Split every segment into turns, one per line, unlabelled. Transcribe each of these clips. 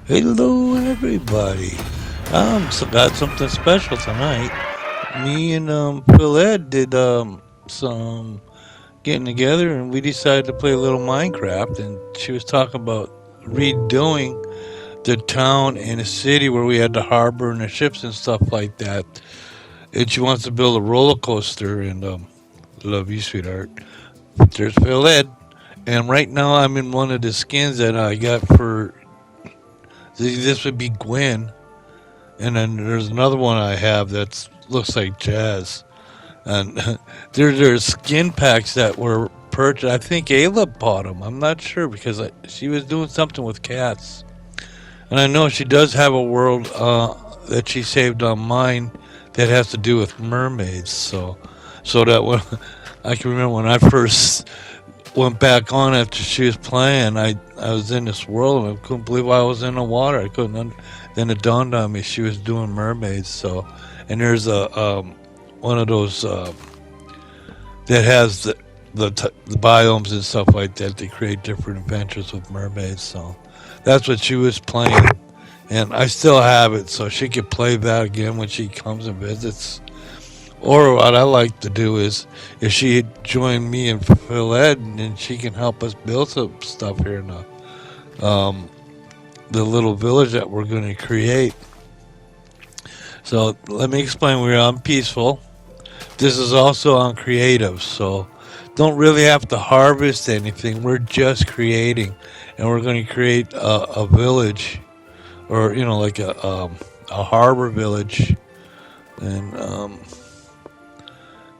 Hello, everybody. Got something special tonight. Me and Phil Ed did some getting together, and we decided to play a little Minecraft. And she was talking about redoing the town and the city where we had the harbor and the ships and stuff like that. And she wants to build a roller coaster. And love you, sweetheart. There's Phil Ed. And right now, I'm in one of the skins that I got for. This would be Gwyn. And then there's another one I have that looks like Jazz. And there's skin packs that were purchased. I think Ayla bought them. I'm not sure because she was doing something with cats. And I know she does have a world that she saved on mine that has to do with mermaids. So that when I can remember when I first went back on after she was playing, I was in this world and I couldn't believe I was in the water. I couldn't. Then it dawned on me she was doing mermaids. So, and there's a one of those that has the biomes and stuff like that. They create different adventures with mermaids. So that's what she was playing, and I still have it, so she could play that again when she comes and visits. Or what I like to do is if she join me and Phil Ed, and she can help us build some stuff here in the little village that we're going to create. So let me explain. We're on peaceful. This is also on creative, so don't really have to harvest anything. We're just creating, and we're going to create a village, or like a harbor village, and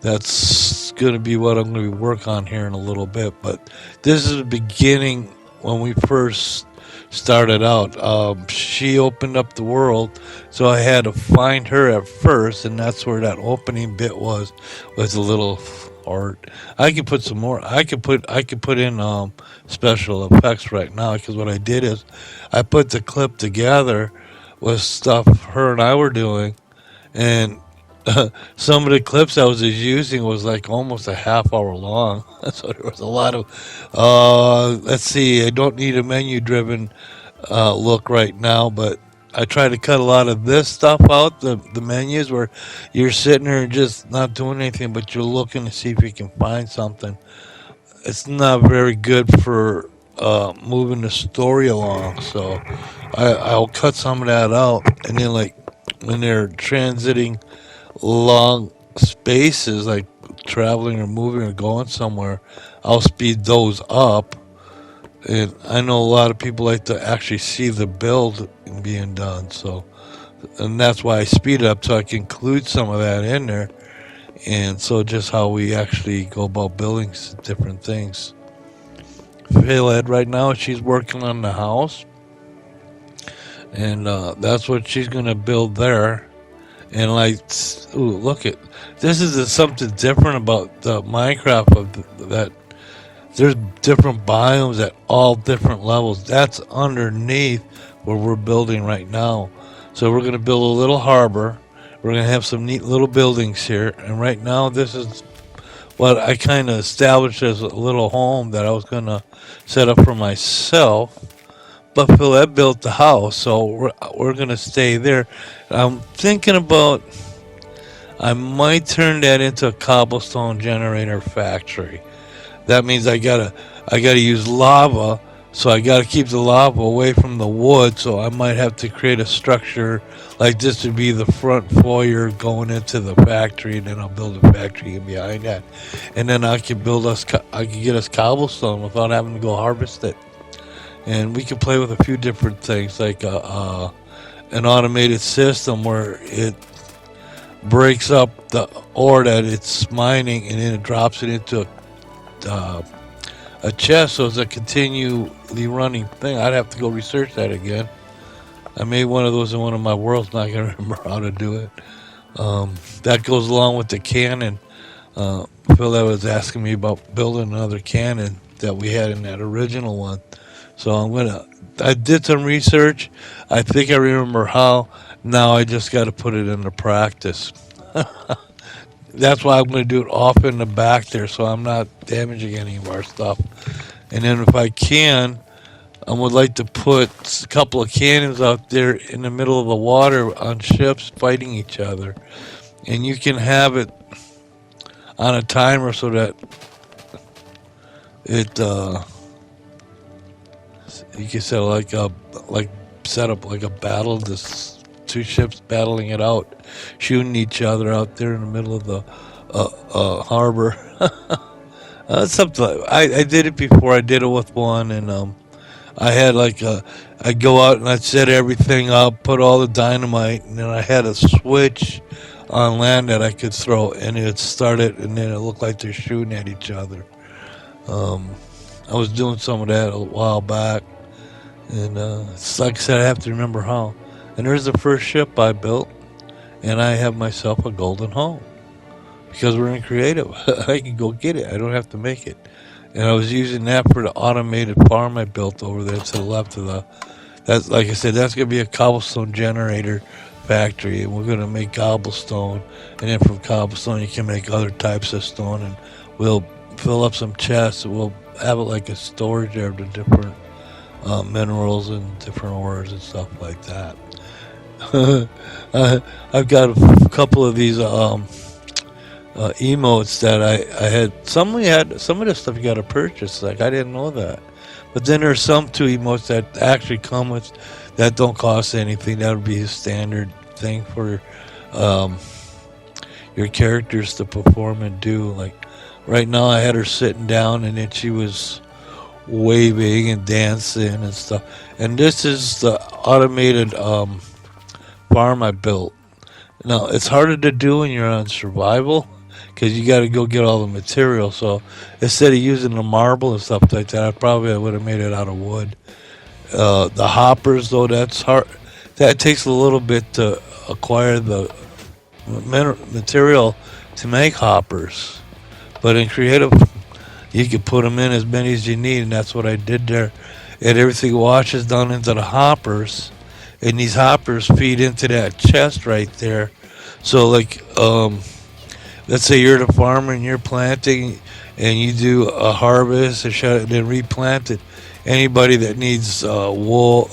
that's going to be what I'm going to work on here in a little bit. But this is the beginning when we first started out. She opened up the world, so I had to find her at first, and that's where that opening bit was a little art. I could put some more. I could put in special effects right now because what I did is I put the clip together with stuff her and I were doing, and some of the clips I was just using was like almost a half hour long. So there was a lot of, let's see, I don't need a menu driven look right now, but I try to cut a lot of this stuff out, the menus where you're sitting there and just not doing anything, but you're looking to see if you can find something. It's not very good for moving the story along, so I'll cut some of that out, and then like when they're transiting long spaces, like traveling or moving or going somewhere, I'll speed those up. And I know a lot of people like to actually see the build being done, so and that's why I speed it up so I can include some of that in there. And so just how we actually go about building different things. Phyled right now, she's working on the house, and that's what she's gonna build there. And like, ooh, look at this is something different about the Minecraft that there's different biomes at all different levels. That's underneath where we're building right now. So we're gonna build a little harbor. We're gonna have some neat little buildings here. And right now, this is what I kind of established as a little home that I was gonna set up for myself. But Philette built the house, so we're gonna stay there. I'm thinking about I might turn that into a cobblestone generator factory. That means I gotta use lava, so I gotta keep the lava away from the wood. So I might have to create a structure like this to be the front foyer going into the factory, and then I'll build a factory in behind that, and then I can get us cobblestone without having to go harvest it, and we can play with a few different things like an automated system where it breaks up the ore that it's mining and then it drops it into uh, a chest, so it's a continually running thing. I'd have to go research that again. I made one of those in one of my worlds, not gonna remember how to do it. That goes along with the cannon. Phil that was asking me about building another cannon that we had in that original one. So I did some research. I think I remember how. Now I just got to put it into practice. That's why I'm going to do it off in the back there, so I'm not damaging any of our stuff. And then if I can, I would like to put a couple of cannons out there in the middle of the water on ships fighting each other, and you can have it on a timer so that it you can like set up like a battle. This two ships battling it out, shooting each other out there in the middle of the harbor. Something I did it before. I did it with one, and I had I'd go out and I'd set everything up, put all the dynamite, and then I had a switch on land that I could throw, and it started, and then it looked like they're shooting at each other. Um, I was doing some of that a while back, and it's like I said, I have to remember how. And there's the first ship I built, and I have myself a golden home because we're in creative. I can go get it. I don't have to make it. And I was using that for the automated farm I built over there to the left of the. That's like I said. That's gonna be a cobblestone generator factory, and we're gonna make cobblestone, and then from cobblestone you can make other types of stone, and we'll fill up some chests. And we'll have it like a storage there of the different minerals and different ores and stuff like that. I've got a couple of these emotes that I had. Some of the stuff you got to purchase. Like I didn't know that. But then there's some two emotes that actually come with that don't cost anything. That would be a standard thing for um, your characters to perform and do. Like right now, I had her sitting down and then she was waving and dancing and stuff. And this is the automated farm I built. Now it's harder to do when you're on survival because you got to go get all the material. So instead of using the marble and stuff like that, I would have made it out of wood. The hoppers, though, that's hard. That takes a little bit to acquire the material to make hoppers. But in creative, you can put them in as many as you need, and that's what I did there. And everything washes down into the hoppers, and these hoppers feed into that chest right there. So, like, let's say you're the farmer and you're planting, and you do a harvest and then replant it. Anybody that needs not wool,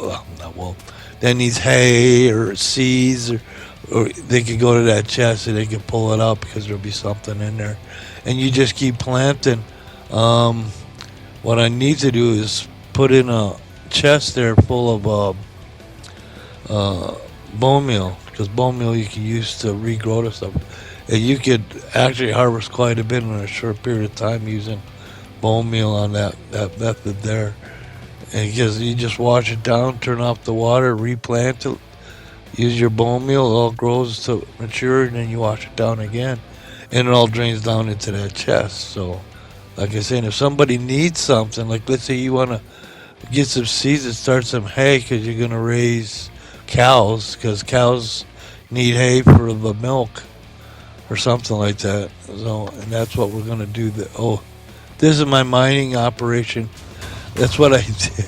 that needs hay or seeds, or they could go to that chest and they can pull it out because there'll be something in there, and you just keep planting. Um, what I need to do is put in a chest there full of bone meal, because bone meal you can use to regrow the stuff. And you could actually harvest quite a bit in a short period of time using bone meal on that method there. And because you just wash it down, turn off the water, replant it, use your bone meal, it all grows to mature, and then you wash it down again. And it all drains down into that chest. So, like I said, if somebody needs something, like let's say you want to get some seeds and start some hay because you're going to raise cows, because cows need hay for the milk or something like that. So, and that's what we're going to do. This is my mining operation. That's what I did.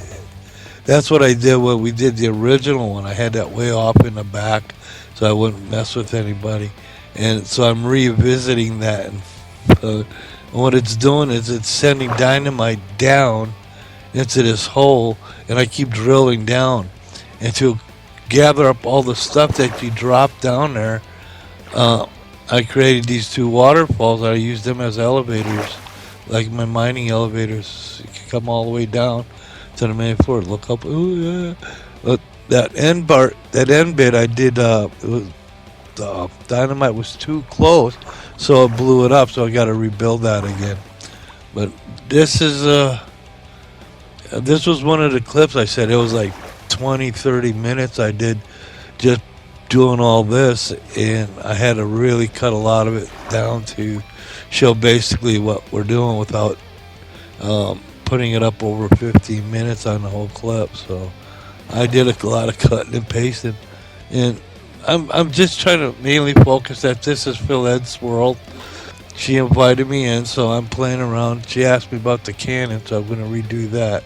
That's what I did when we did the original one. I had that way off in the back so I wouldn't mess with anybody. And so I'm revisiting that. And what it's doing is it's sending dynamite down into this hole, and I keep drilling down. And to gather up all the stuff that you drop down there, I created these two waterfalls. I used them as elevators, like my mining elevators. You can come all the way down to the main floor. Look up. Ooh, yeah. But that end bit, I did. It was the dynamite was too close, so it blew it up. So I got to rebuild that again. But this was one of the clips I said. It was like 20, 30 minutes. I did just doing all this, and I had to really cut a lot of it down to show basically what we're doing without putting it up over 15 minutes on the whole clip. So I did a lot of cutting and pasting, and I'm just trying to mainly focus that this is Phil Ed's world. She invited me in, so I'm playing around. She asked me about the cannon, so I'm going to redo that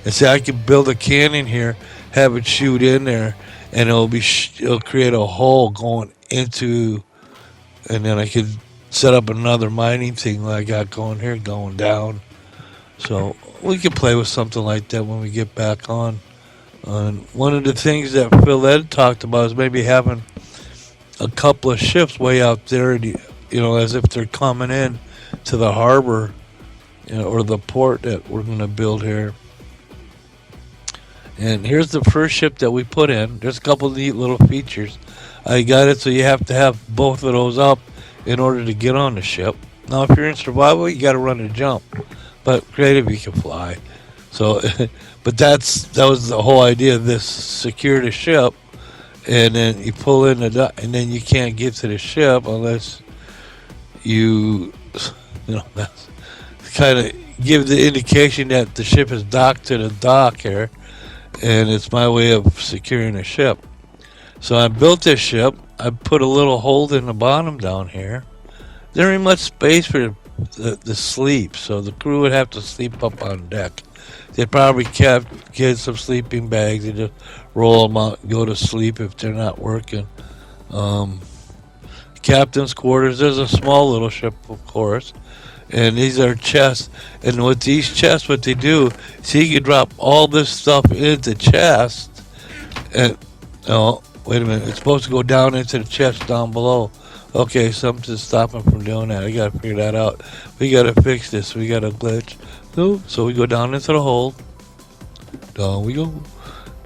and say I can build a cannon here, have it shoot in there, and it'll create a hole going into, and then I could set up another mining thing like I got going here, going down. So we can play with something like that when we get back on. And one of the things that Phil Ed talked about is maybe having a couple of ships way out there, as if they're coming in to the harbor, or the port that we're going to build here. And here's the first ship that we put in. There's a couple of neat little features. I got it so you have to have both of those up in order to get on the ship. Now, if you're in survival, you got to run and jump. But creative, you can fly. So, but that was the whole idea of this: secure the ship, and then you pull in and then you can't get to the ship unless you, that's kind of give the indication that the ship is docked to the dock here, and it's my way of securing the ship. So I built this ship. I put a little hole in the bottom down here. There ain't much space for the sleep, so the crew would have to sleep up on deck. They probably get some sleeping bags and just roll them out and go to sleep if they're not working. Captain's quarters. There's a small little ship, of course, and these are chests. And with these chests, what they do is you can drop all this stuff into chest. And oh, wait a minute, it's supposed to go down into the chest down below. Okay, something's stopping from doing that. I gotta figure that out. We gotta fix this. We got a glitch. So we go down into the hole. Down we go.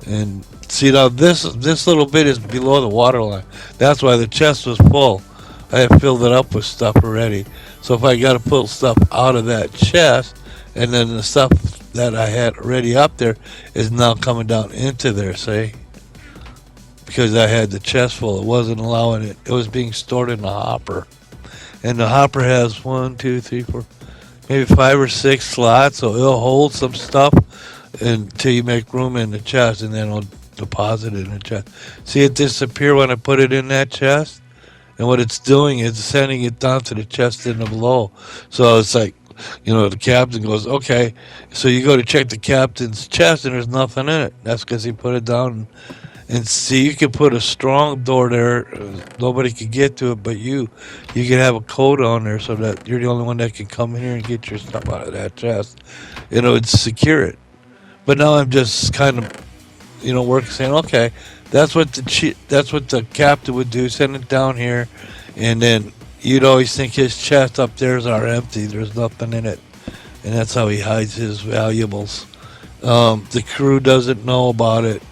And see, now this little bit is below the water line. That's why the chest was full. I had filled it up with stuff already. So if I gotta pull stuff out of that chest, and then the stuff that I had already up there is now coming down into there, see? Because I had the chest full. It wasn't allowing it. It was being stored in the hopper. And the hopper has 1, 2, 3, 4, maybe 5 or 6 slots. So it'll hold some stuff until you make room in the chest, and then it'll deposit it in the chest. See it disappear when I put it in that chest? And what it's doing is sending it down to the chest in the below. So it's like, the captain goes, okay. So you go to check the captain's chest, and there's nothing in it. That's because he put it down. And see, you can put a strong door there. Nobody can get to it but you. You can have a code on there so that you're the only one that can come in here and get your stuff out of that chest. It's secure it. But now I'm just kind of, working, saying, okay, that's what the captain would do. Send it down here, and then you'd always think his chest up there's are empty. There's nothing in it, and that's how he hides his valuables. The crew doesn't know about it.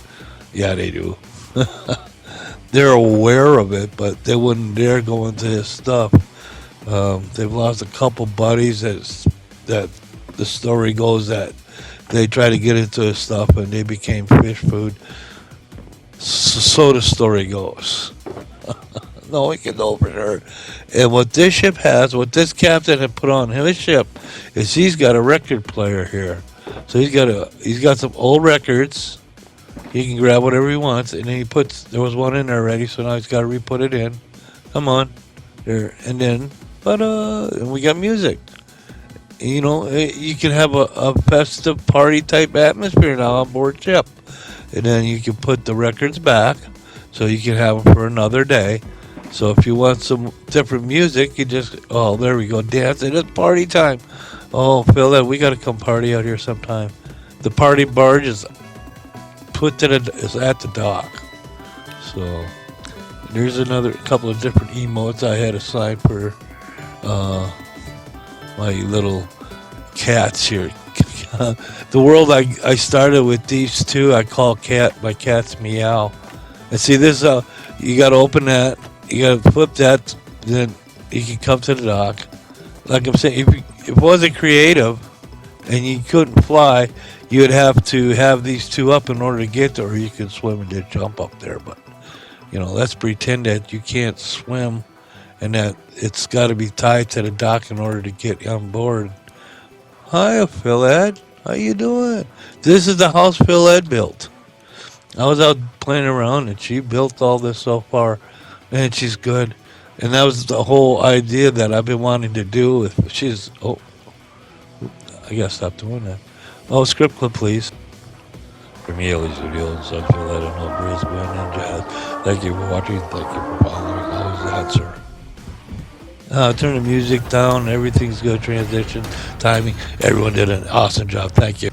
Yeah, they do. They're aware of it, but they wouldn't dare go into his stuff. They've lost a couple buddies that the story goes that they tried to get into his stuff and they became fish food. So the story goes. No, we can know for sure. And what this ship has, what this captain had put on his ship, is he's got a record player here. So he's got some old records. He can grab whatever he wants, and then there was one in there already, so now he's got to re-put it in. Come on. There. And then, and we got music. You can have a festive party type atmosphere now on board ship. And then you can put the records back, so you can have them for another day. So if you want some different music, you just, there we go, dance, and it's party time. Oh, Phil, we got to come party out here sometime. The party barge is is at the dock. So there's another couple of different emotes I had assigned for my little cats here. The world I started with these two, I call my cats Meow. And see this, you got to open that, you got to flip that, then you can come to the dock. Like I'm saying, if it wasn't creative and you couldn't fly, you would have to have these two up in order to get there, or you could swim and just jump up there. But, let's pretend that you can't swim and that it's got to be tied to the dock in order to get on board. Hi, Phil Ed. How you doing? This is the house Phil Ed built. I was out playing around, and she built all this so far, and she's good. And that was the whole idea that I've been wanting to do. I gotta stop doing that. Oh, script clip, please. From Yale's Studio and Such Phyled and OelGrez, Gwinn and Jazz. Thank you for watching. Thank you for following. Always that, sir. Turn the music down. Everything's good. Transition, timing. Everyone did an awesome job. Thank you.